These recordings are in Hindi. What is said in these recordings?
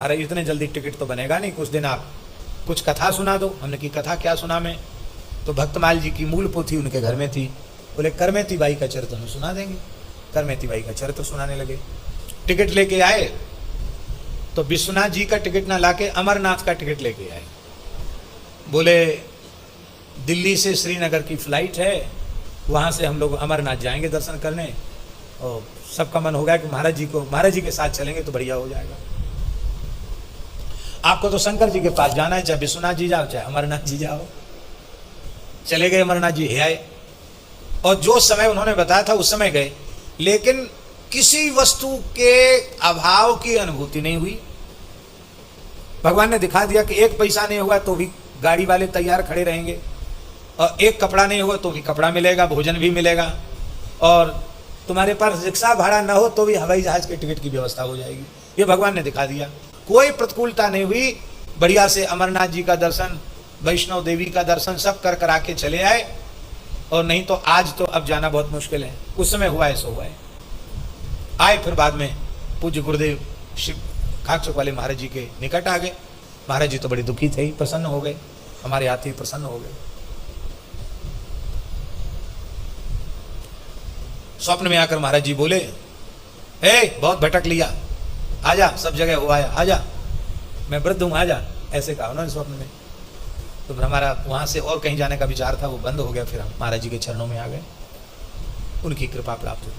अरे इतने जल्दी टिकट तो बनेगा नहीं, कुछ दिन आप कुछ कथा सुना दो। हमने की कथा क्या सुना मैं, तो भक्तमाल जी की मूल पोथी उनके घर में थी। बोले करमेती बाई का चरित्र हम सुना देंगे। करमेती बाई का चरित्र सुनाने लगे। टिकट लेके आए तो विश्वनाथ जी का टिकट ना लाके अमरनाथ का टिकट लेके आए। बोले दिल्ली से श्रीनगर की फ्लाइट है, वहां से हम लोग अमरनाथ जाएंगे दर्शन करने, और सबका मन हो गया कि महाराज जी के साथ चलेंगे तो बढ़िया हो जाएगा। आपको तो शंकर जी के पास जाना है, चाहे विश्वनाथ जी जाओ चाहे अमरनाथ जी जाओ। चले गए, अमरनाथ जी है आए, और जो समय उन्होंने बताया था उस समय गए, लेकिन किसी वस्तु के अभाव की अनुभूति नहीं हुई। भगवान ने दिखा दिया कि एक पैसा नहीं होगा तो भी गाड़ी वाले तैयार खड़े रहेंगे, और एक कपड़ा नहीं होगा तो भी कपड़ा मिलेगा, भोजन भी मिलेगा, और तुम्हारे पास रिक्शा भाड़ा ना हो तो भी हवाई जहाज के टिकट की व्यवस्था हो जाएगी। ये भगवान ने दिखा दिया। कोई प्रतिकूलता नहीं हुई, बढ़िया से अमरनाथ जी का दर्शन, वैष्णव देवी का दर्शन सब कर करा के चले आए। और नहीं तो आज तो अब जाना बहुत मुश्किल है, उस समय हुआ है सो हुआ है। आए फिर बाद में पूज्य गुरुदेव शिव खाकचौक वाले महाराज जी के निकट आ गए। महाराज जी तो बड़े दुखी थे, प्रसन्न हो गए, हमारे हाथी प्रसन्न हो गए। स्वप्न में आकर महाराज जी बोले, हे बहुत भटक लिया, आजा, सब जगह हो आया, आजा, मैं वृद्ध हूं, आजा, ऐसे कहा उन्होंने स्वप्न में। तो हमारा वहां से और कहीं जाने का विचार था, वो बंद हो गया। फिर हम महाराज जी के चरणों में आ गए, उनकी कृपा प्राप्त हुई।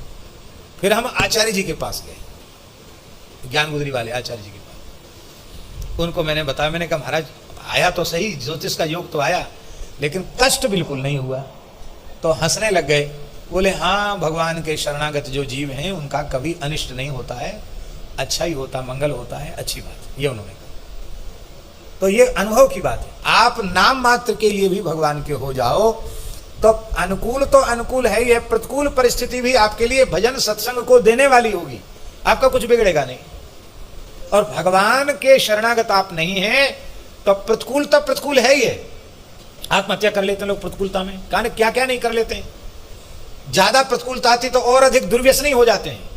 फिर हम आचार्य जी के पास गए, ज्ञान गुदरी वाले आचार्य जी के पास। उनको मैंने बताया, मैंने कहा महाराज आया तो सही, ज्योतिष का योग तो आया, लेकिन कष्ट बिल्कुल नहीं हुआ। तो हंसने लग गए, बोले हाँ, भगवान के शरणागत जो जीव हैं उनका कभी अनिष्ट नहीं होता है, अच्छा ही होता, मंगल होता है, अच्छी बात है, ये उन्होंने कहा। तो ये अनुभव की बात है। आप नाम मात्र के लिए भी भगवान के हो जाओ तो अनुकूल है ही है, प्रतिकूल परिस्थिति भी आपके लिए भजन सत्संग को देने वाली होगी, आपका कुछ बिगड़ेगा नहीं। और भगवान के शरणागत आप नहीं है तो प्रतिकूल है ही है। आत्महत्या कर लेते हैं लोग प्रतिकूलता में, क्या क्या नहीं कर लेते हैं। ज्यादा प्रतिकूलता आती तो और अधिक दुर्व्यसनी हो जाते हैं।